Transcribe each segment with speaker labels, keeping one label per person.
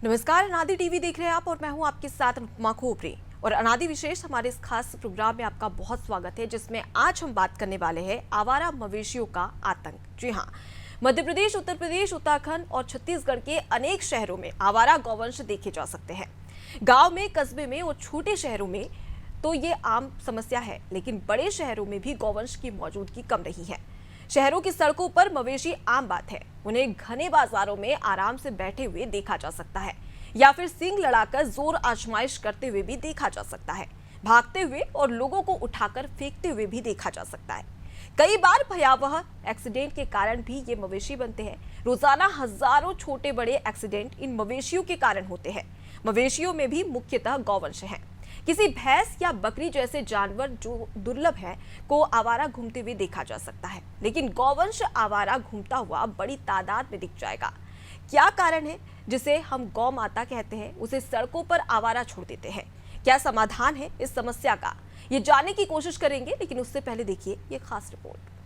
Speaker 1: नमस्कार, अनादि टीवी देख रहे हैं आप और मैं हूं आपके साथ अनुपमा खोपरे। और अनादि विशेष हमारे इस खास प्रोग्राम में आपका बहुत स्वागत है, जिसमें आज हम बात करने वाले हैं आवारा मवेशियों का आतंक। जी हां, मध्य प्रदेश, उत्तर प्रदेश, उत्तराखंड और छत्तीसगढ़ के अनेक शहरों में आवारा गौवंश देखे जा सकते हैं। गाँव में, कस्बे में और छोटे शहरों में तो ये आम समस्या है, लेकिन बड़े शहरों में भी गौवंश की मौजूदगी कम नहीं है। शहरों की सड़कों पर मवेशी आम बात है। उन्हें घने बाजारों में आराम से बैठे हुए देखा जा सकता है या फिर सींग लड़ाकर जोर आजमाइश करते हुए भी देखा जा सकता है। भागते हुए और लोगों को उठाकर फेंकते हुए भी देखा जा सकता है। कई बार भयावह एक्सीडेंट के कारण भी ये मवेशी बनते हैं। रोजाना हजारों छोटे बड़े एक्सीडेंट इन मवेशियों के कारण होते हैं। मवेशियों में भी मुख्यतः गौवंश हैं। किसी भैंस या बकरी जैसे जानवर जो दुर्लभ है को आवारा घूमते हुए देखा जा सकता है, लेकिन गौवंश आवारा घूमता हुआ बड़ी तादाद में दिख जाएगा। क्या कारण है जिसे हम गौ माता कहते हैं, उसे सड़कों पर आवारा छोड़ देते हैं? क्या समाधान है इस समस्या का, ये जानने की कोशिश करेंगे, लेकिन उससे पहले देखिए ये खास रिपोर्ट।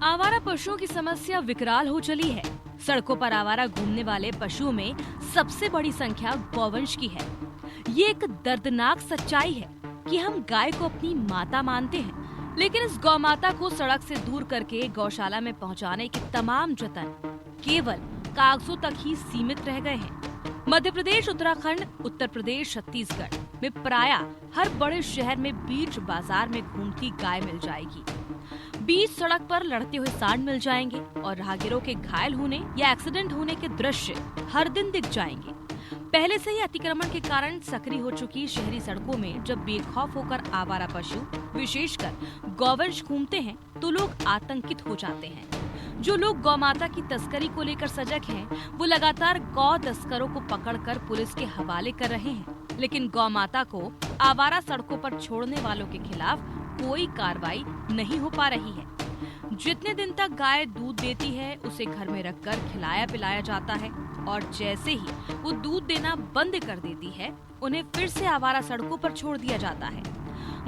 Speaker 2: आवारा पशुओं की समस्या विकराल हो चली है। सड़कों पर आवारा घूमने वाले पशुओं में सबसे बड़ी संख्या गौवंश की है। ये एक दर्दनाक सच्चाई है कि हम गाय को अपनी माता मानते हैं, लेकिन इस गौ माता को सड़क से दूर करके गौशाला में पहुंचाने के तमाम जतन केवल कागजों तक ही सीमित रह गए हैं। मध्य प्रदेश, उत्तराखंड, उत्तर प्रदेश, छत्तीसगढ़ में प्रायः हर बड़े शहर में बीच बाजार में घूमती गाय मिल जाएगी। बीच सड़क पर लड़ते हुए सांड मिल जाएंगे और राहगीरों के घायल होने या एक्सीडेंट होने के दृश्य हर दिन दिख जाएंगे। पहले से ही अतिक्रमण के कारण सक्रिय हो चुकी शहरी सड़कों में जब बेखौफ होकर आवारा पशु, विशेषकर गौवंश घूमते हैं तो लोग आतंकित हो जाते हैं। जो लोग गौ माता की तस्करी को लेकर सजग हैं, वो लगातार गौ तस्करों को पकड़कर पुलिस के हवाले कर रहे हैं, लेकिन गौ माता को आवारा सड़कों पर छोड़ने वालों के खिलाफ कोई कार्रवाई नहीं हो पा रही है। जितने दिन तक गाय दूध देती है, उसे घर में रखकर खिलाया पिलाया जाता है और जैसे ही वो दूध देना बंद कर देती है, उन्हें फिर से आवारा सड़कों पर छोड़ दिया जाता है।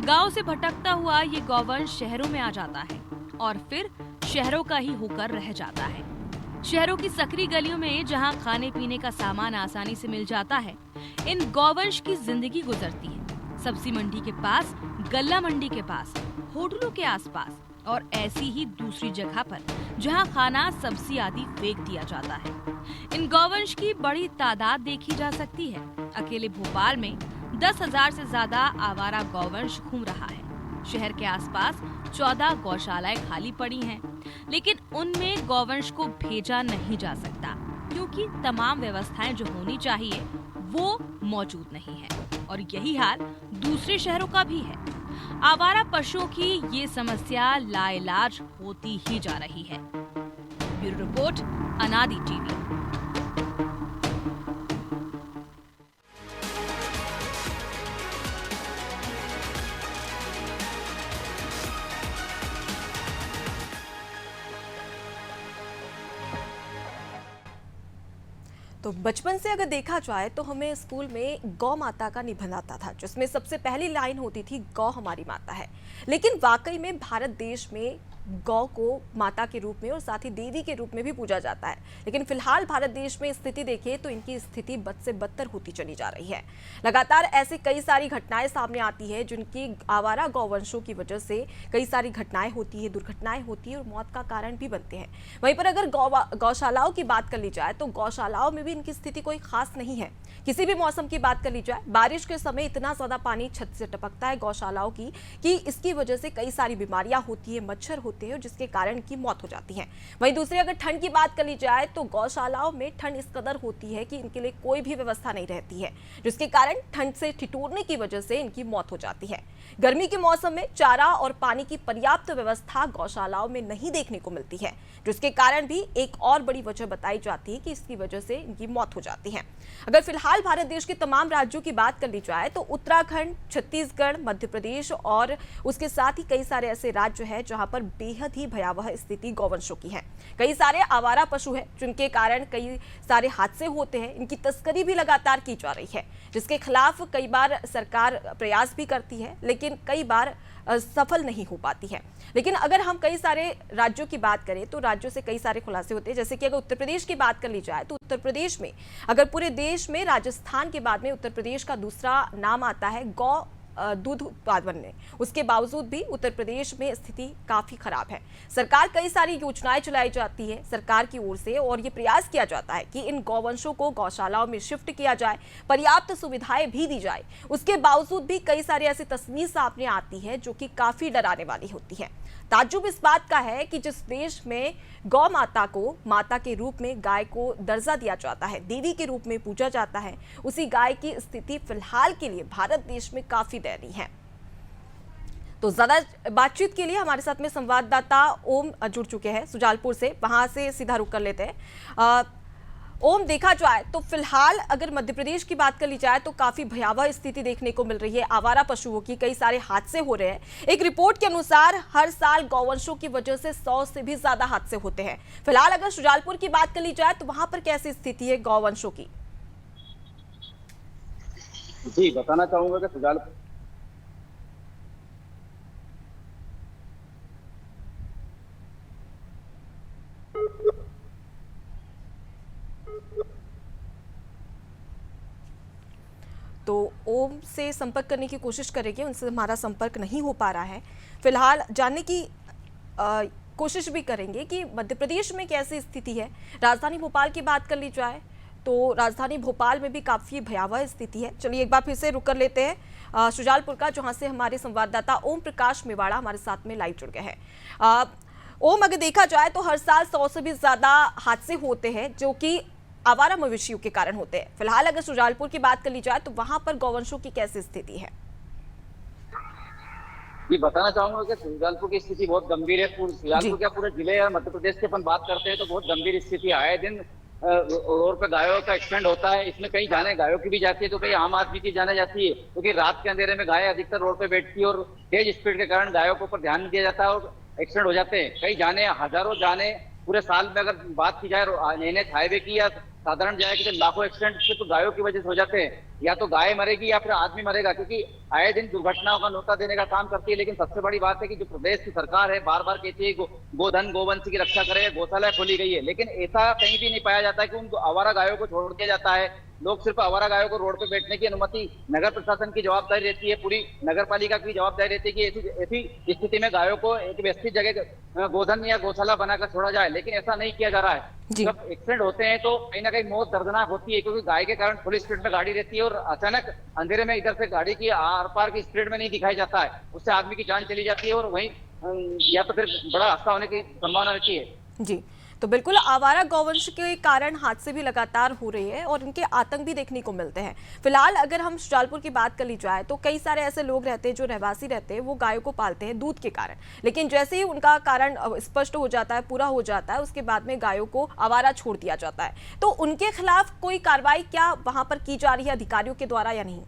Speaker 2: गांव से भटकता हुआ ये गौवंश शहरों में आ जाता है और फिर शहरों का ही होकर रह जाता है। शहरों की सकरी गलियों में जहां खाने पीने का सामान आसानी से मिल जाता है, इन गौवंश की जिंदगी गुजरती है। सब्जी मंडी के पास, गल्ला मंडी के पास, होटलों के आसपास और ऐसी ही दूसरी जगह पर जहां खाना, सब्जी आदि फेंक दिया जाता है। इन गौवंश की बड़ी तादाद देखी जा सकती है। अकेले भोपाल में 10,000 से ज्यादा आवारा गौवंश घूम रहा है। शहर के आसपास 14 गौशालाएं खाली पड़ी हैं, लेकिन उनमें गौवंश को भेजा नहीं जा सकता क्योंकि तमाम व्यवस्थाएं जो होनी चाहिए वो मौजूद नहीं है। और यही हाल दूसरे शहरों का भी है। आवारा पशुओं की ये समस्या लाइलाज होती ही जा रही है। ब्यूरो रिपोर्ट, अनादि टीवी।
Speaker 1: तो बचपन से अगर देखा जाए तो हमें स्कूल में गौ माता का निबंध आता था, जिसमें सबसे पहली लाइन होती थी, गौ हमारी माता है। लेकिन वाकई में भारत देश में गौ को माता के रूप में और साथ ही देवी के रूप में भी पूजा जाता है। लेकिन फिलहाल भारत देश में स्थिति देखें तो इनकी स्थिति बद से बदतर होती चली जा रही है। लगातार ऐसे कई सारी घटनाएं सामने आती है, जिनकी आवारा गौवंशों की वजह से कई सारी घटनाएं होती है, दुर्घटनाएं होती है और मौत का कारण भी बनते हैं। वहीं पर अगर गौशालाओं की बात कर ली जाए तो गौशालाओं में भी इनकी स्थिति कोई खास नहीं है। किसी भी मौसम की बात कर ली जाए, बारिश के समय इतना ज्यादा पानी छत से टपकता है गौशालाओं की कि इसकी वजह से कई सारी बीमारियां होती है, मच्छर होते हैं, जिसके कारण की मौत हो जाती है। वहीं दूसरी अगर ठंड की बात कर ली जाए तो गौशालाओं में ठंड इस कदर होती है कि इनके लिए कोई भी व्यवस्था नहीं रहती है, जिसके कारण ठंड से ठिठुरने की वजह से इनकी मौत हो जाती है। गर्मी के मौसम में चारा और पानी की पर्याप्त व्यवस्था गौशालाओं में नहीं देखने को मिलती है, जिसके कारण भी एक और बड़ी वजह बताई जाती है कि इसकी वजह से इनकी मौत हो जाती है। अगर फिलहाल भारत देश के तमाम राज्यों की बात कर ली जाए तो उत्तराखंड, छत्तीसगढ़, मध्य प्रदेश और उसके साथ ही कई सारे ऐसे राज्य हैं जहां पर बेहद ही भयावह स्थिति गौवंशों की है। कई सारे आवारा पशु हैं जिनके कारण कई सारे हादसे होते हैं। इनकी तस्करी भी लगातार की जा रही है, जिसके खिलाफ कई बार सरकार प्रयास भी करती है, लेकिन कई बार सफल नहीं हो पाती है। लेकिन अगर हम कई सारे राज्यों की बात करें तो राज्यों से कई सारे खुलासे होते हैं। जैसे कि अगर उत्तर प्रदेश की बात कर ली जाए तो उत्तर प्रदेश में, अगर पूरे देश में राजस्थान के बाद में उत्तर प्रदेश का दूसरा नाम आता है गौ दूध उत्पादन में, उसके बावजूद भी उत्तर प्रदेश में स्थिति काफी खराब है। सरकार कई सारी योजनाएं चलाई जाती है सरकार की ओर से, और ये प्रयास किया जाता है कि इन गौवंशों को गौशालाओं में शिफ्ट किया जाए, पर्याप्त सुविधाएं भी दी जाए। उसके बावजूद भी कई सारी ऐसी तस्वीर सामने आती है जो कि काफी डराने वाली होती है। ताज्जुब इस बात का है कि जिस देश में गौ माता को माता के रूप में गाय को दर्जा दिया जाता है, देवी के रूप में पूजा जाता है, उसी गाय की स्थिति फिलहाल के लिए भारत देश में काफी दयनीय है। तो ज्यादा बातचीत के लिए हमारे साथ में संवाददाता ओम जुड़ चुके हैं सुजालपुर से, वहां से सीधा रुक कर लेते हैं। ओम, देखा जाए तो फिलहाल अगर मध्य प्रदेश की बात कर ली जाए तो काफी भयावह स्थिति देखने को मिल रही है। आवारा पशुओं की कई सारे हादसे हो रहे हैं। एक रिपोर्ट के अनुसार हर साल गौवंशों की वजह से 100 से भी ज्यादा हादसे होते हैं। फिलहाल अगर सुजालपुर की बात कर ली जाए तो वहां पर कैसी स्थिति है गौवंशों की?
Speaker 3: जी, बताना चाहूंगा कि सुजालपुर
Speaker 1: तो ओम से संपर्क करने की कोशिश करेंगे, उनसे हमारा संपर्क नहीं हो पा रहा है। फिलहाल जानने की कोशिश भी करेंगे कि मध्य प्रदेश में कैसी स्थिति है। राजधानी भोपाल की बात कर ली जाए तो राजधानी भोपाल में भी काफ़ी भयावह स्थिति है। चलिए एक बार फिर से रुक कर लेते हैं सुजालपुर का, जहां से हमारे संवाददाता ओम प्रकाश मेवाड़ा हमारे साथ में लाइव जुड़ गए हैं। ओम, अगर देखा जाए तो हर साल 100 से भी ज़्यादा हादसे होते हैं जो कि आवारा मवेशियों के कारण होते हैं। फिलहाल अगर सुजालपुर की बात कर ली जाए तो वहां पर गौवंशों की कैसी स्थिति है?
Speaker 3: ये बताना चाहूंगा कि सुजालपुर की स्थिति बहुत गंभीर है। सुजालपुर क्या पूरे जिले या मध्य प्रदेश की अपन बात करते हैं तो बहुत गंभीर स्थिति आए दिन रोड पे गायों का एक्सीडेंट होता है। इसमें कई जाने गायों की भी जाती है तो कई आम आदमी की जाने जाती है, क्योंकि रात के अंधेरे में गाय अधिकतर रोड पे बैठती है और तेज स्पीड के कारण गायों के ऊपर ध्यान नहीं दिया जाता है और एक्सीडेंट हो जाते हैं। कई जाने, हजारों जाने पूरे साल में अगर बात की जाए NH हाईवे की या साधारण जाए कि लाखों एक्सीडेंट से तो गायों की वजह से हो जाते हैं। या तो गाय मरेगी या फिर आदमी मरेगा, क्योंकि आए दिन दुर्घटनाओं का न्योता देने का काम करती है। लेकिन सबसे बड़ी बात है कि जो प्रदेश की सरकार है बार बार कहती है गोधन गोवंश की रक्षा करे, गौशाला खोली गई है, लेकिन ऐसा कहीं भी नहीं पाया जाता है कि उन आवारा गायों को छोड़ दिया जाता है। लोग सिर्फ आवारा गायों को रोड पे बैठने की अनुमति नगर प्रशासन की जवाबदारी रहती है, पूरी नगर पालिका की जवाबदारी रहती है कि ऐसी स्थिति में गायों को एक व्यवस्थित जगह गोधन या गौशाला बनाकर छोड़ा जाए, लेकिन ऐसा नहीं किया जा रहा है। जब एक्सीडेंट होते हैं तो कहीं ना कहीं मौत दर्दनाक होती है, क्योंकि गाय के कारण फुल स्पीड में गाड़ी रहती है और अचानक अंधेरे में इधर से गाड़ी की आर पार की स्पीड में नहीं दिखाई जाता है, उससे आदमी की जान चली जाती है और वहीं या तो फिर बड़ा हादसा होने की संभावना रहती है।
Speaker 1: जी, तो बिल्कुल आवारा गौवंश के कारण हादसे भी लगातार हो रहे हैं और इनके आतंक भी देखने को मिलते हैं। फिलहाल अगर हम सुजालपुर की बात कर ली जाए तो कई सारे ऐसे लोग रहते हैं जो रहवासी रहते हैं, वो गायों को पालते हैं दूध के कारण, लेकिन जैसे ही उनका कारण स्पष्ट हो जाता है, पूरा हो जाता है, उसके बाद में गायों को आवारा छोड़ दिया जाता है। तो उनके खिलाफ कोई कार्रवाई क्या वहां पर की जा रही है अधिकारियों के द्वारा या नहीं?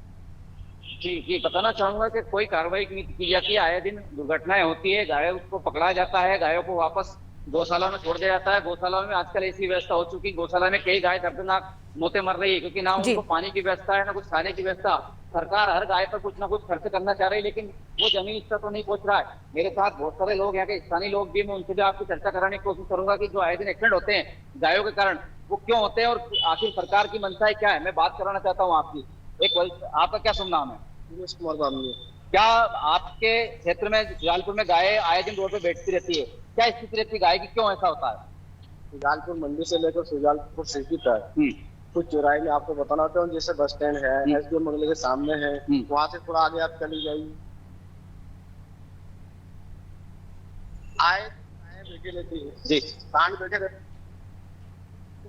Speaker 3: जी, बताना चाहूंगा कि कोई कार्रवाई नहीं की जाती है। आए दिन दुर्घटनाएं होती है, गायों को पकड़ा जाता है, गायों को वापस गौशाला में छोड़ दिया जाता है। गौशाला में आजकल ऐसी व्यवस्था हो चुकी है, गौशाला में कई गाय दर्दनाक मौतें मर रही है, क्योंकि ना उनको पानी की व्यवस्था है, ना कुछ खाने की व्यवस्था। सरकार हर गाय पर कुछ ना कुछ खर्च करना चाह रही है, लेकिन वो जमीन स्तर तो नहीं पहुंच रहा है। मेरे साथ बहुत सारे लोग यहाँ के स्थानीय लोग भी, मैं उनसे भी आपकी चर्चा कराने की कोशिश करूंगा कि जो आए दिन एक्सीडेंट होते हैं गायों के कारण, वो क्यों होते हैं और आखिर सरकार की मंशा क्या है। मैं बात कराना चाहता हूँ आपकी। आपका क्या शुभ नाम है? क्या आपके क्षेत्र में सुजालपुर में गाय आए दिन रोड पे बैठती रहती है? क्या स्थिति रहती है गाय की, क्यों ऐसा होता है?
Speaker 4: सुजालपुर मंडी से लेकर सुजालपुर सिटी तक कुछ चौराहे में आपको बताना चाहता हूँ, जैसे बस स्टैंड है, SDO मंगले के सामने है, वहां से थोड़ा आगे आप चली जाइए, आए बैठे रहती है जी, कान बैठे रहते,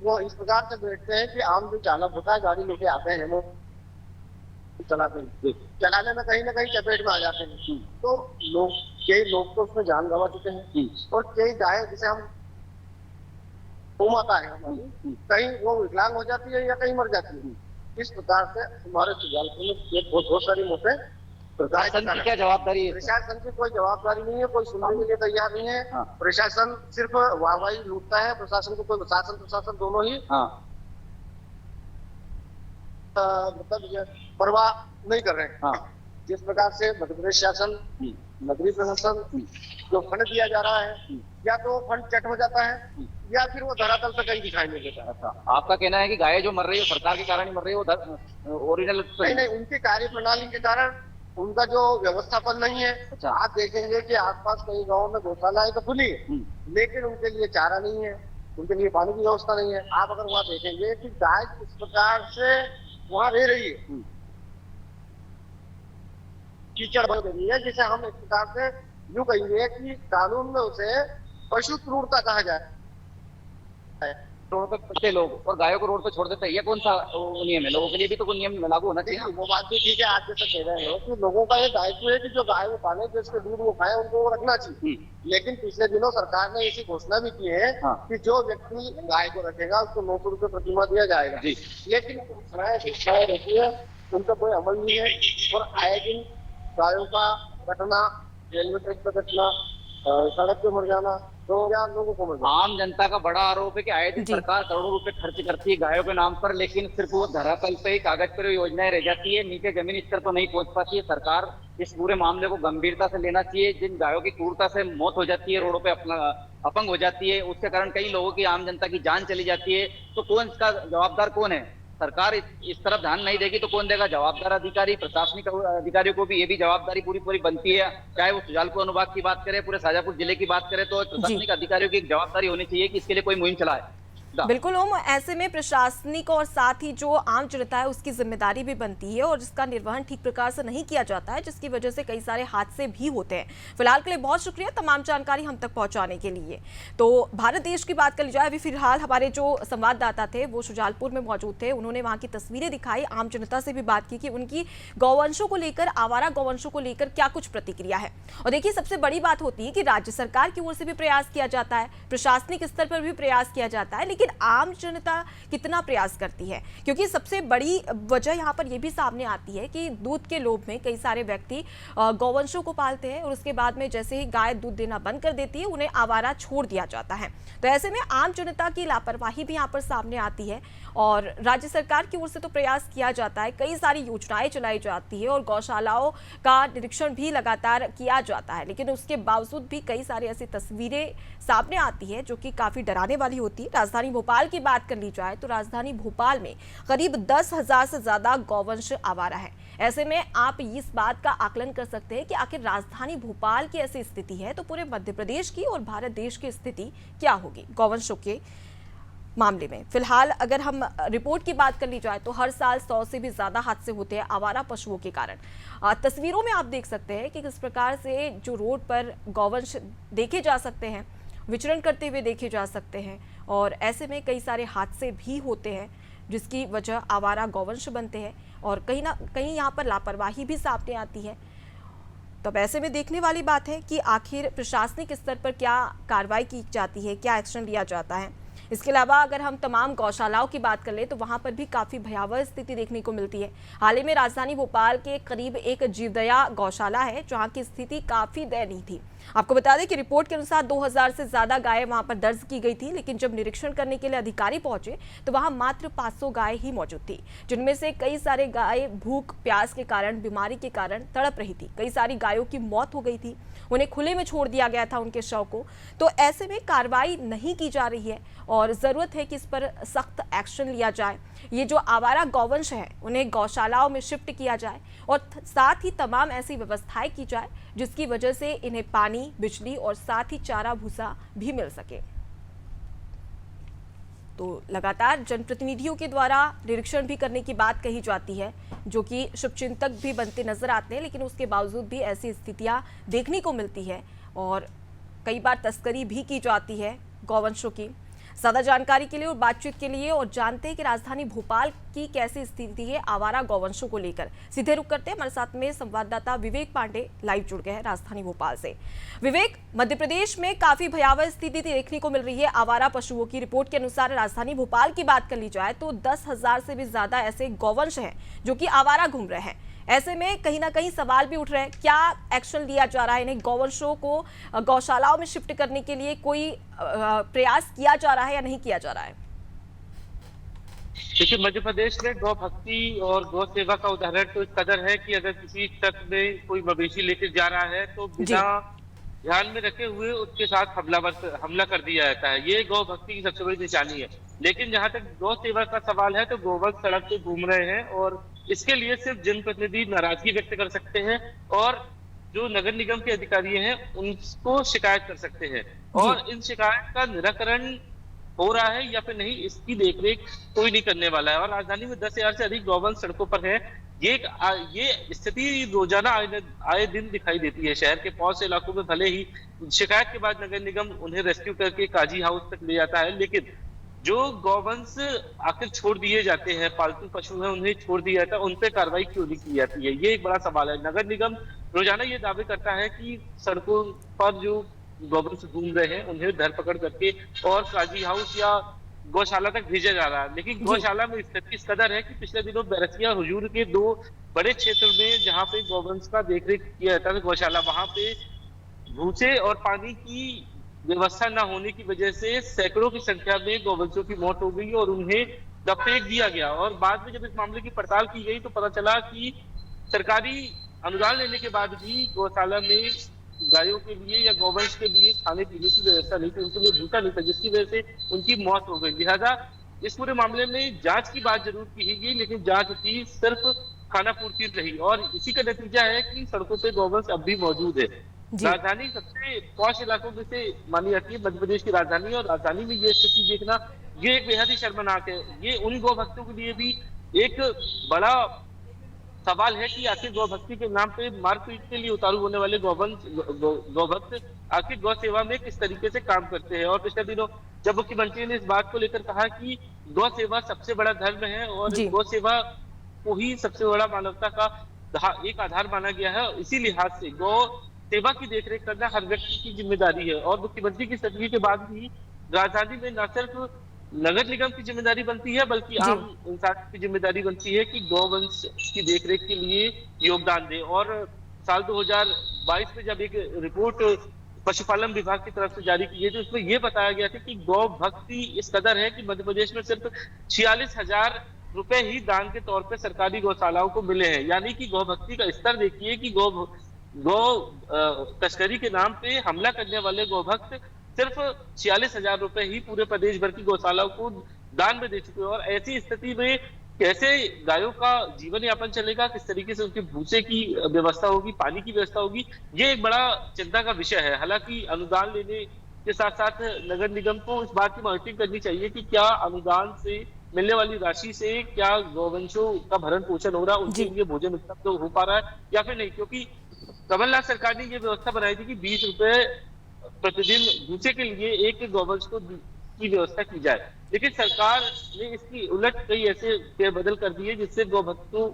Speaker 4: वो इस प्रकार से बैठते हैं कि आम जो चालक होता है गाड़ी लेके आते हैं वो चलाते हैं, चलाने में कहीं ना कहीं चपेट में आ जाते हैं। तो कई लोग तो उसमें जान गंवा चुके हैं और कई गाय जिसे हम माता है हमारी, कहीं वो विकलांग हो जाती है या कहीं मर जाती है। इस प्रकार से हमारे सुजालपुर में बहुत सारी मौतें
Speaker 3: प्रशासन की क्या जवाबदारी है?
Speaker 4: प्रशासन की कोई जवाबदारी नहीं है, कोई सुनने के लिए तैयार नहीं है।
Speaker 3: हाँ।
Speaker 4: प्रशासन सिर्फ वाहवाही लूटता है। प्रशासन को कोई शासन प्रशासन दोनों ही
Speaker 3: हाँ
Speaker 4: मतलब ये परवाह नहीं कर रहे हैं।
Speaker 3: हाँ
Speaker 4: जिस प्रकार से मध्य प्रदेश शासन, नगरीय प्रशासन जो फंड दिया जा रहा है, या तो फंड चट हो जाता है या फिर वो धरातल पे कहीं दिखाई नहीं देता।
Speaker 3: अच्छा, आपका कहना है कि गाय जो मर रही है सरकार के कारण ही मर रही है, वो ओरिजिनल
Speaker 4: नहीं नहीं, उनकी कार्य प्रणाली के कारण उनका जो व्यवस्थापन नहीं है।
Speaker 3: अच्छा।
Speaker 4: आप देखेंगे कि आसपास कई गाँव में गौशालाएं तो खुली है, लेकिन उनके लिए चारा नहीं है, उनके लिए पानी की व्यवस्था नहीं है। आप अगर वहाँ देखेंगे कि गाय किस प्रकार से वहाँ रह रही है, कीचड़ बन गई है, जिसे हम एक प्रकार से यूं कहेंगे कि कानून में उसे पशु क्रूरता कहा जाए।
Speaker 3: रोड पे पड़ते लोग और गायों को रोड पे छोड़ देते हैं, ये कौन सा नियम है? लोगों के लिए भी तो कोई नियम लागू होना चाहिए।
Speaker 4: वो बात भी ठीक है, आप जैसा कह रहे हो कि लोगों का ये दायित्व है कि जो गाय वो पाले, जिसके दूध वो खाए, उनको वो रखना चाहिए। लेकिन पिछले दिनों सरकार ने ऐसी घोषणा भी की है कि जो व्यक्ति गाय को रखेगा उसको 900 रुपये प्रतिमाह दिया जाएगा। लेकिन शिक्षाएं रहती है, उनका कोई अमल नहीं है। और आए दिन गायों का घटना, रेलवे ट्रैक पर घटना, सड़क पे मर जाना, तो क्या लोगों को मर जाना।
Speaker 3: आम जनता का बड़ा आरोप है कि आए दिन सरकार करोड़ों रुपए खर्च करती है गायों के नाम पर, लेकिन सिर्फ वो धरातल पे ही कागज पर योजनाएं रह जाती है, नीचे जमीनी स्तर पर नहीं पहुंच पाती है। सरकार इस पूरे मामले को गंभीरता से लेना चाहिए। जिन गायों की क्रूरता से मौत हो जाती है, रोडों पे अपना अपंग हो जाती है, उसके कारण कई लोगों की, आम जनता की जान चली जाती है, तो कौन इसका जवाबदार कौन है? सरकार इस तरफ ध्यान नहीं देगी तो कौन देगा? जवाबदार अधिकारी, प्रशासनिक अधिकारियों को भी ये भी जवाबदारी पूरी पूरी बनती है। चाहे वो सुजालपुर अनुभाग की बात करें, पूरे शाजापुर जिले की बात करें, तो प्रशासनिक अधिकारियों की एक जवाबदारी होनी चाहिए कि इसके लिए कोई मुहिम चलाए।
Speaker 1: बिल्कुल ओम, ऐसे में प्रशासनिक और साथ ही जो आम जनता है उसकी जिम्मेदारी भी बनती है और जिसका निर्वहन ठीक प्रकार से नहीं किया जाता है, जिसकी वजह से कई सारे हादसे भी होते हैं। फिलहाल के लिए बहुत शुक्रिया तमाम जानकारी हम तक पहुंचाने के लिए। तो भारत देश की बात कर ली जाए, अभी फिलहाल हमारे जो संवाददाता थे वो शुजालपुर में मौजूद थे, उन्होंने वहां की तस्वीरें दिखाई, आम जनता से भी बात की कि उनकी गौवंशों को लेकर, आवारा गौवंशों को लेकर क्या कुछ प्रतिक्रिया है। और देखिए, सबसे बड़ी बात होती है कि राज्य सरकार की ओर से भी प्रयास किया जाता है, प्रशासनिक स्तर पर भी प्रयास किया जाता है, लेकिन आम जनता कितना प्रयास करती है? क्योंकि सबसे बड़ी वजह यहाँ पर यह भी सामने आती है कि दूध के लोभ में कई सारे व्यक्ति गौवंशों को पालते हैं और उसके बाद में जैसे ही गाय दूध देना बंद कर देती है, उन्हें आवारा छोड़ दिया जाता है। तो ऐसे में आम जनता की लापरवाही भी यहाँ पर सामने आती है और राज्य सरकार की ओर से तो प्रयास किया जाता है, कई सारी योजनाएं चलाई जाती है और गौशालाओं का निरीक्षण भी लगातार किया जाता है, लेकिन उसके बावजूद भी कई सारी ऐसी तस्वीरें सामने आती है जो कि काफी डराने वाली होती है। राजधानी भोपाल की बात कर ली जाए तो राजधानी भोपाल में करीब 10,000 से ज्यादा गौवंश आवारा है। ऐसे में आप इस बात का आकलन कर सकते हैं कि आखिर राजधानी भोपाल की ऐसी स्थिति है तो पूरे मध्य प्रदेश की और भारत देश की स्थिति क्या होगी गौवंशों के मामले में। फिलहाल अगर हम रिपोर्ट की बात कर ली जाए तो हर साल 100 से भी ज्यादा हादसे होते हैं आवारा पशुओं के कारण। तस्वीरों में आप देख सकते हैं कि किस प्रकार से जो रोड पर गौवंश देखे जा सकते हैं, विचरण करते हुए देखे जा सकते हैं और ऐसे में कई सारे हादसे भी होते हैं जिसकी वजह आवारा गौवंश बनते हैं और कहीं ना कहीं यहाँ पर लापरवाही भी सामने आती है। तब ऐसे में देखने वाली बात है कि आखिर प्रशासनिक स्तर पर क्या कार्रवाई की जाती है, क्या एक्शन लिया जाता है। इसके अलावा अगर हम तमाम गौशालाओं की बात कर ले तो वहां पर भी काफी भयावह स्थिति देखने को मिलती है। हाल ही में राजधानी भोपाल के करीब एक जीवदया गौशाला है जहां की स्थिति काफी दयनीय थी। आपको बता दें कि रिपोर्ट के अनुसार 2000 से ज्यादा गायें वहां पर दर्ज की गई थी, लेकिन जब निरीक्षण करने के लिए अधिकारी पहुंचे तो वहां मात्र 500 गायें ही मौजूद थी, जिनमें से कई सारे गाय भूख प्यास के कारण, बीमारी के कारण तड़प रही थी। कई सारी गायों की मौत हो गई थी, उन्हें खुले में छोड़ दिया गया था उनके शव को। तो ऐसे में कार्रवाई नहीं की जा रही है और जरूरत है कि इस पर सख्त एक्शन लिया जाए। ये जो आवारा गौवंश है उन्हें गौशालाओं में शिफ्ट किया जाए और साथ ही तमाम ऐसी व्यवस्थाएं की जाए जिसकी वजह से इन्हें पानी, बिजली और साथ ही चारा भूसा भी मिल सके। तो लगातार जनप्रतिनिधियों के द्वारा निरीक्षण भी करने की बात कही जाती है, जो कि शुभचिंतक भी बनते नजर आते हैं, लेकिन उसके बावजूद भी ऐसी स्थितियां देखने को मिलती है और कई बार तस्करी भी की जाती है गौवंशों की। ज्यादा जानकारी के लिए और बातचीत के लिए और जानते हैं कि राजधानी भोपाल की कैसी स्थिति है आवारा गौवंशों को लेकर, सीधे रुक करते हैं। हमारे साथ में संवाददाता विवेक पांडे लाइव जुड़ गए हैं राजधानी भोपाल से। विवेक, मध्य प्रदेश में काफी भयावह स्थिति देखने को मिल रही है आवारा पशुओं की। रिपोर्ट के अनुसार राजधानी भोपाल की बात कर ली जाए तो 10,000 से भी ज्यादा ऐसे गौवंश हैं जो कि आवारा घूम रहे हैं। ऐसे में कहीं ना कहीं सवाल भी उठ रहे हैं, क्या एक्शन लिया जा रहा है, इन्हें गौवंशों को गौशालाओं में शिफ्ट करने के लिए कोई प्रयास किया जा रहा है या नहीं किया जा रहा है?
Speaker 5: देखिए, मध्य प्रदेश में गौ भक्ति और गौ सेवा का उदाहरण तो इस कदर है कि अगर किसी ट्रक में कोई मवेशी लेकर जा रहा है तो बिना ध्यान में रखे हुए उसके साथ हमला कर दिया जाता है। ये गौ भक्ति की सबसे बड़ी निशानी है। लेकिन जहां तक गौ सेवा का सवाल है तो गौवंश सड़क पे घूम रहे हैं और इसके लिए सिर्फ जनप्रतिनिधि नाराजगी व्यक्त कर सकते हैं और जो नगर निगम के अधिकारी हैं उनको शिकायत कर सकते हैं और इन शिकायत का निराकरण हो रहा है या फिर नहीं, इसकी देखरेख कोई नहीं करने वाला है। और राजधानी में 10,000 से अधिक गौवंश सड़कों पर है। ये स्थिति रोजाना आए दिन दिखाई देती है। शहर के बहुत से इलाकों में भले ही शिकायत के बाद नगर निगम उन्हें रेस्क्यू करके काजी हाउस तक ले जाता है, लेकिन जो गौवंश आखिर छोड़ दिए जाते हैं, पालतू पशु हैं, उन्हें छोड़ दिया जाता है, उन पर कार्रवाई क्यों नहीं की जाती है, ये एक बड़ा सवाल है। नगर निगम रोजाना ये दावे करता है कि सड़कों पर जो गौवंश घूम रहे हैं उन्हें धरपकड़ करके और काजी हाउस या गौशाला तक भेजा जा रहा है। लेकिन गौशाला में स्थिति इस कदर है कि पिछले दिनों बैरसिया हुजूर के 2 बड़े क्षेत्र में जहां पे गौवंश का देखरेख किया जाता है गौशाला, वहां पे भूसे और पानी की व्यवस्था न होने की वजह से सैकड़ों की संख्या में गौवंशों की मौत हो गई और उन्हें दफेक दिया गया। और बाद में जब इस मामले की पड़ताल की गई तो पता चला कि सरकारी अनुदान लेने के बाद भी गौशाला में गायों के लिए या गौवंश के लिए खाने पीने की व्यवस्था नहीं थी, उनके लिए भूसा नहीं था, जिसकी वजह से उनकी मौत हो गई। लिहाजा इस पूरे मामले में जांच की बात जरूर की गई, लेकिन जांच की सिर्फ खाना पूर्ति रही और इसी का नतीजा है कि सड़कों पे गौवंश अब भी मौजूद है। राजधानी सबसे पॉश इलाकों में से मानी जाती है मध्य प्रदेश की राजधानी, और राजधानी में ये स्थिति देखना ये एक बेहद ही शर्मनाक है। ये उन गौ भक्तों के लिए भी एक बड़ा सवाल है कि आखिर गौ भक्ति के नाम पे मारपीट के लिए उतारू होने वाले गौभक्त आखिर गौ सेवा में किस तरीके से काम करते हैं। और पिछले दिनों जब मुख्यमंत्री ने इस बात को लेकर कहा कि गौ सेवा सबसे बड़ा धर्म है और गौ सेवा को ही सबसे बड़ा मानवता का एक आधार माना गया है, इसी लिहाज से गौ सेवा की देखरेख करना हर व्यक्ति की जिम्मेदारी है। और मुख्यमंत्री की सदगी के बाद भी राजधानी में न सिर्फ नगर निगम की जिम्मेदारी बनती है बल्कि आम इंसान की जिम्मेदारी बनती है कि गौवंश की देखरेख के लिए योगदान दे। और साल 2022 में जब एक रिपोर्ट पशुपालन विभाग की तरफ से जारी की गई तो उसमें यह बताया गया था कि गौ भक्ति इस कदर है कि मध्य प्रदेश में सिर्फ 46,000 रुपए ही दान के तौर पर सरकारी गौशालाओं को मिले हैं। यानी कि गौ भक्ति का स्तर देखिए कि गौ तस्करी के नाम पे हमला करने वाले गौ भक्त सिर्फ 46,000 रुपए ही पूरे प्रदेश भर की गौशालाओं को दान में दे चुके हैं। और ऐसी स्थिति में कैसे गायों का जीवन यापन चलेगा, किस तरीके से उनके भूसे की व्यवस्था होगी, पानी की व्यवस्था होगी, ये एक बड़ा चिंता का विषय है। हालांकि अनुदान लेने के साथ साथ नगर निगम को इस बात की मॉनिटरिंग करनी चाहिए कि क्या अनुदान से मिलने वाली राशि से क्या गौवंशों का भरण पोषण हो रहा है, उनके लिए भोजन उपलब्ध हो पा रहा है या फिर नहीं। क्योंकि कमलनाथ सरकार ने ये व्यवस्था बनाई थी कि 20 रुपए प्रतिदिन भूसे के लिए एक गौवंश को की व्यवस्था की जाए, लेकिन सरकार ने इसकी उलट कई ऐसे फेरबदल कर दिए जिससे गौभक्तों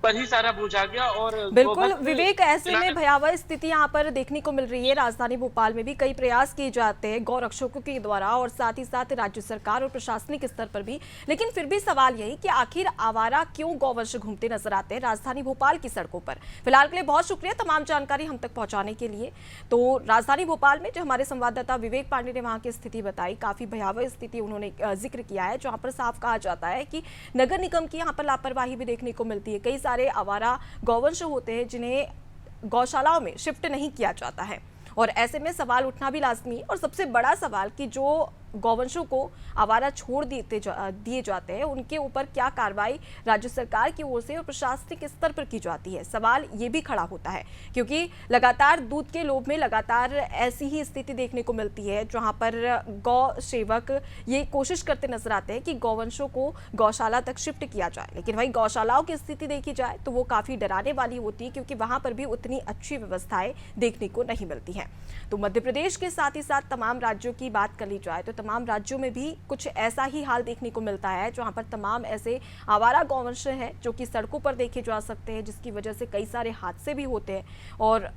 Speaker 5: पर ही सारा बोझ आ गया। और
Speaker 1: बिल्कुल विवेक, ऐसे में भयावह स्थिति यहाँ पर देखने को मिल रही है। राजधानी भोपाल में भी कई प्रयास किए जाते हैं गौ रक्षकों के द्वारा और साथ ही साथ राज्य सरकार और प्रशासनिक स्तर पर भी, लेकिन फिर भी सवाल यही कि आखिर आवारा क्यों गौवंश घूमते नजर आते हैं राजधानी भोपाल की सड़कों पर। फिलहाल के लिए बहुत शुक्रिया तमाम जानकारी हम तक पहुंचाने के लिए। तो राजधानी भोपाल में जो हमारे संवाददाता विवेक पांडे ने वहां की स्थिति बताई, काफी भयावह स्थिति उन्होंने जिक्र किया है, जहां पर साफ कहा जाता है कि नगर निगम की यहाँ पर लापरवाही भी देखने को मिलती है। कई सारे आवारा गौवंश होते हैं जिन्हें गौशालाओं में शिफ्ट नहीं किया जाता है और ऐसे में सवाल उठना भी लाजमी है। और सबसे बड़ा सवाल कि जो गौवंशों को आवारा छोड़ दिए जाते हैं उनके ऊपर क्या कार्रवाई राज्य सरकार की ओर से और प्रशासनिक स्तर पर की जाती है, सवाल ये भी खड़ा होता है। क्योंकि लगातार दूध के लोभ में लगातार ऐसी ही स्थिति देखने को मिलती है जहां पर गौ सेवक ये कोशिश करते नजर आते हैं कि गौवंशों को गौशाला तक शिफ्ट किया जाए, लेकिन वही गौशालाओं की स्थिति देखी जाए तो वो काफी डराने वाली होती है क्योंकि वहां पर भी उतनी अच्छी व्यवस्थाएं देखने को नहीं मिलती हैं। तो मध्य प्रदेश के साथ ही साथ तमाम राज्यों की बात कर ली जाए तो तमाम राज्यों में भी कुछ ऐसा ही हाल देखने को मिलता है जहां पर तमाम ऐसे आवारा गौवंश हैं जो कि सड़कों पर देखे जा सकते हैं, जिसकी वजह से कई सारे हादसे भी होते हैं और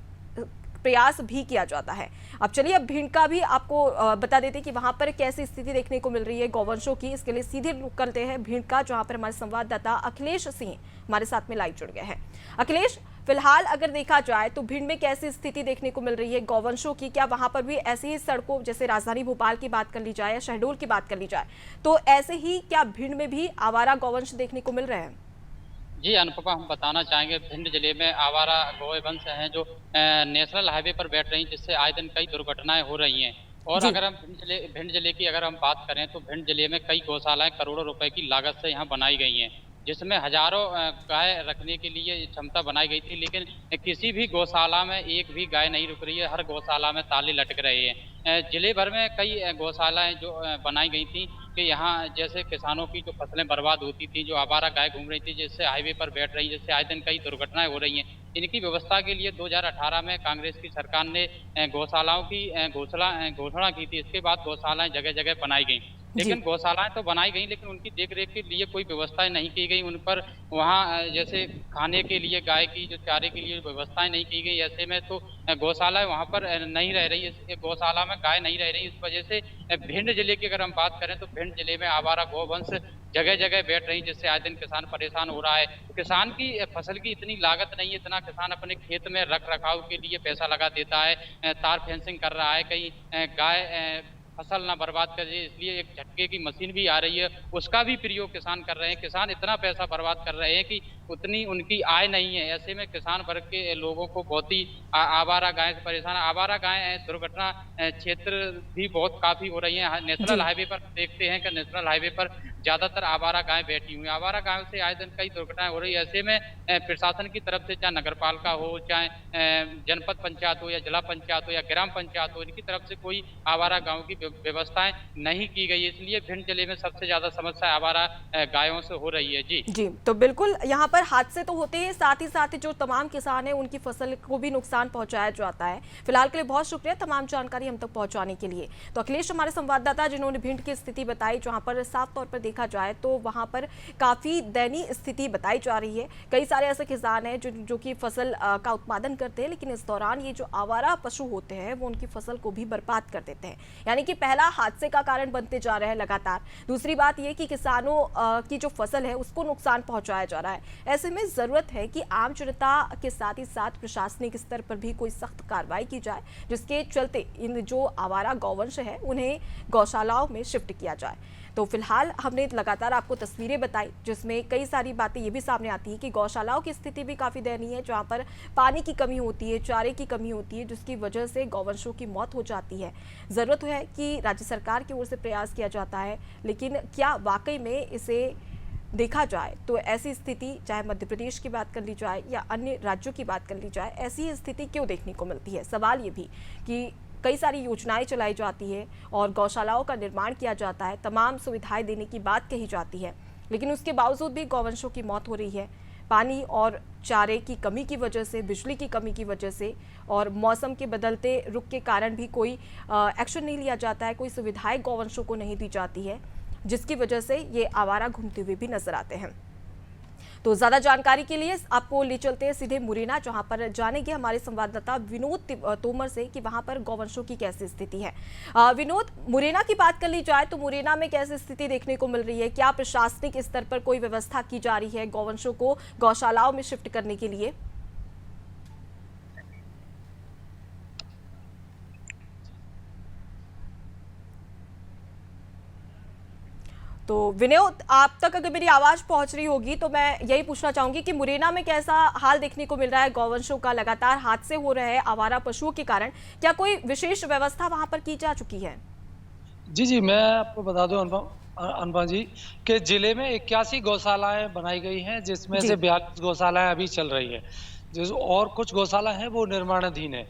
Speaker 1: प्रयास भी किया जाता है। अब चलिए अब भिंड का भी आपको बता देते हैं कि वहां पर कैसी स्थिति देखने को मिल रही है गौवंशों की। इसके लिए सीधे रुक करते हैं भिंड का, जहां पर हमारे संवाददाता अखिलेश सिंह हमारे साथ में लाइव जुड़ गए हैं। अखिलेश, फिलहाल अगर देखा जाए तो भिंड में कैसी स्थिति देखने को मिल रही है गौवंशों की? क्या वहां पर भी ऐसी ही सड़कों, जैसे राजधानी भोपाल की बात कर ली जाए या शहडोल की बात कर ली जाए, तो ऐसे ही क्या भिंड में भी आवारा गौवंश देखने को मिल रहे हैं?
Speaker 6: जी अनुपमा, हम बताना चाहेंगे भिंड जिले में आवारा गौवंश हैं जो नेशनल हाईवे पर बैठ रही हैं, जिससे आए दिन कई दुर्घटनाएं हो रही हैं। और अगर हम भिंड जिले की अगर हम बात करें तो भिंड जिले में कई गौशालाएं करोड़ों रुपए की लागत से यहाँ बनाई गई हैं, जिसमें हजारों गाय रखने के लिए क्षमता बनाई गई थी, लेकिन किसी भी गौशाला में एक भी गाय नहीं रुक रही है। हर गौशाला में ताले लटक रहे हैं। जिले भर में कई गौशालाएं जो बनाई गई थी कि यहाँ जैसे किसानों की जो फसलें बर्बाद होती थी, जो आवारा गाय घूम रही थी, जिससे हाईवे पर बैठ रही, जिससे आए दिन कई दुर्घटनाएं हो रही हैं, इनकी व्यवस्था के लिए 2018 में कांग्रेस की सरकार ने गौशालाओं की घोषणा की थी। इसके बाद गौशालाएं जगह जगह बनाई गई, लेकिन गौशालाएं तो बनाई गई, लेकिन उनकी देखरेख के लिए कोई व्यवस्थाएं नहीं की गई। उन पर वहाँ जैसे खाने के लिए गाय की जो चारे के लिए व्यवस्थाएं नहीं की गई। ऐसे में तो गौशालाएं वहाँ पर नहीं रह रही, गौशाला में गाय नहीं रह रही। इस वजह से भिंड जिले की अगर हम बात करें तो भिंड जिले में आवारा गौवंश जगह जगह बैठ रही, जिससे आज दिन किसान परेशान हो रहा है। किसान की फसल की इतनी लागत नहीं है, इतना किसान अपने खेत में रख रखाव के लिए पैसा लगा देता है, तार फेंसिंग कर रहा है, कहीं गाय फसल ना बर्बाद कर दे, इसलिए एक झटके की मशीन भी आ रही है, उसका भी प्रयोग किसान कर रहे हैं। किसान इतना पैसा बर्बाद कर रहे हैं कि उतनी उनकी आय नहीं है। ऐसे में किसान वर्ग के लोगों को बहुत ही आवारा गाय से परेशान। आवारा गाय दुर्घटना क्षेत्र भी बहुत काफी हो रही है। नेशनल हाईवे पर देखते हैं कि नेशनल हाईवे पर ज्यादातर आवारा गाय बैठी हुई। आवारा गायों से आए दिन कई दुर्घटनाएं हो रही है। ऐसे में प्रशासन की तरफ से, चाहे नगर पालिका हो, चाहे जनपद पंचायत हो, या जिला पंचायत हो, या ग्राम पंचायत हो, इनकी तरफ से कोई आवारा गायों की व्यवस्थाएं नहीं की गई। इसलिए भिंड जिले में सबसे ज्यादा समस्या आवारा गायों से हो रही है। जी,
Speaker 1: तो बिल्कुल यहाँ पर हादसे तो होते हैं, साथ ही साथ जो तमाम किसान हैं उनकी फसल को भी नुकसान पहुंचाया जाता है। फिलहाल के लिए बहुत शुक्रिया तमाम जानकारी हम तक पहुंचाने के लिए। तो अखिलेश हमारे संवाददाता, जिन्होंने भिंड की स्थिति बताई, जहाँ पर साफ तौर पर देखा जाए तो वहाँ पर काफी दयनीय स्थिति बताई जा रही है। कई सारे ऐसे किसान हैं जो कि फसल का उत्पादन करते हैं, लेकिन इस दौरान ये जो आवारा पशु होते हैं वो उनकी फसल को भी बर्बाद कर देते हैं, यानी कि पहला हादसे का कारण बनते जा रहे हैं लगातार। दूसरी बात यह कि किसानों की जो फसल है उसको नुकसान पहुंचाया जा रहा है। ऐसे में जरूरत है कि आम जनता के साथ ही साथ प्रशासनिक स्तर पर भी कोई सख्त कार्रवाई की जाए, जिसके चलते इन जो आवारा गौवंश है उन्हें गौशालाओं में शिफ्ट किया जाए। तो फिलहाल हमने लगातार आपको तस्वीरें बताई, जिसमें कई सारी बातें ये भी सामने आती है कि गौशालाओं की स्थिति भी काफ़ी दयनीय है, जहाँ पर पानी की कमी होती है, चारे की कमी होती है, जिसकी वजह से गौवंशों की मौत हो जाती है। ज़रूरत है कि राज्य सरकार की ओर से प्रयास किया जाता है, लेकिन क्या वाकई में इसे देखा जाए तो ऐसी स्थिति, चाहे मध्य प्रदेश की बात कर ली जाए या अन्य राज्यों की बात कर ली जाए, ऐसी स्थिति क्यों देखने को मिलती है? सवाल ये भी कि कई सारी योजनाएं चलाई जाती है और गौशालाओं का निर्माण किया जाता है, तमाम सुविधाएं देने की बात कही जाती है, लेकिन उसके बावजूद भी गौवंशों की मौत हो रही है। पानी और चारे की कमी की वजह से, बिजली की कमी की वजह से और मौसम के बदलते रुख के कारण भी कोई एक्शन नहीं लिया जाता है, कोई सुविधाएं गौवंशों को नहीं दी जाती है, जिसकी वजह से ये आवारा घूमते हुए भी नजर आते हैं। तो ज्यादा जानकारी के लिए आपको ले चलते हैं सीधे मुरैना, जहां पर जानेंगे हमारे संवाददाता विनोद तोमर से कि वहां पर गौवंशों की कैसी स्थिति है। विनोद, मुरैना की बात कर ली जाए तो मुरैना में कैसी स्थिति देखने को मिल रही है? क्या प्रशासनिक स्तर पर कोई व्यवस्था की जा रही है गौवंशों को गौशालाओं में शिफ्ट करने के लिए? तो विनोद, आप तक अगर मेरी आवाज पहुंच रही होगी तो मैं यही पूछना चाहूंगी कि मुरैना में कैसा हाल देखने को मिल रहा है गौवंशों का? लगातार हादसे हो रहे हैं आवारा पशुओं के कारण, क्या कोई विशेष व्यवस्था वहां पर की जा चुकी है?
Speaker 7: जी, मैं आपको बता दूं अनुभा जी कि जिले में 81 गौशालाएं बनाई गई हैं, जिसमें से 42 गौशालाएं अभी चल रही है, और कुछ गौशाला हैं वो निर्माणाधीन है।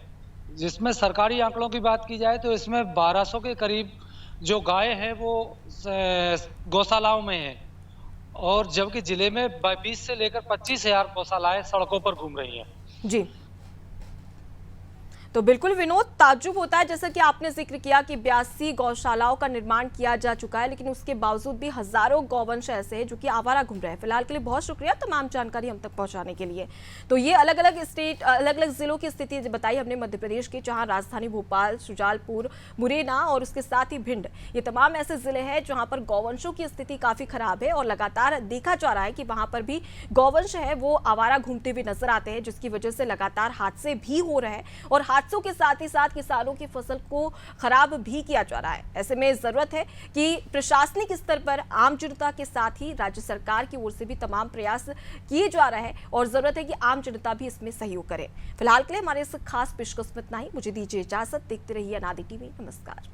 Speaker 7: जिसमें सरकारी आंकड़ों की बात की जाए तो इसमें 1200 के करीब जो गाय है वो गौशालाओं में है, और जबकि जिले में 20 से लेकर 25,000 गौशालाएं सड़कों पर घूम रही हैं।
Speaker 1: जी, तो बिल्कुल विनोद, ताज्जुब होता है जैसा कि आपने जिक्र किया कि 82 गौशालाओं का निर्माण किया जा चुका है, लेकिन उसके बावजूद भी हजारों गौवंश ऐसे हैं जो कि आवारा घूम रहे हैं। फिलहाल के लिए बहुत शुक्रिया तमाम जानकारी हम तक पहुंचाने के लिए। तो ये अलग अलग जिलों की स्थिति बताई हमने मध्य प्रदेश की, जहां राजधानी भोपाल, शुजालपुर, मुरैना और उसके साथ ही भिंड, ये तमाम ऐसे जिले हैं जहां पर गौवंशों की स्थिति काफी खराब है और लगातार देखा जा रहा है कि वहां पर भी गौवंश है वो आवारा घूमते हुए नजर आते हैं, जिसकी वजह से लगातार हादसे भी हो रहे हैं और हादसों के साथ ही साथ किसानों की फसल को खराब भी किया जा रहा है। ऐसे में जरूरत है कि प्रशासनिक स्तर पर आम जनता के साथ ही राज्य सरकार की ओर से भी तमाम प्रयास किए जा रहे हैं और जरूरत है कि आम जनता भी इसमें सहयोग करे। फिलहाल के लिए हमारे इस खास पेशकश में इतना ही। मुझे दीजिए इजाजत, देखते रहिए अनादि टीवी। नमस्कार।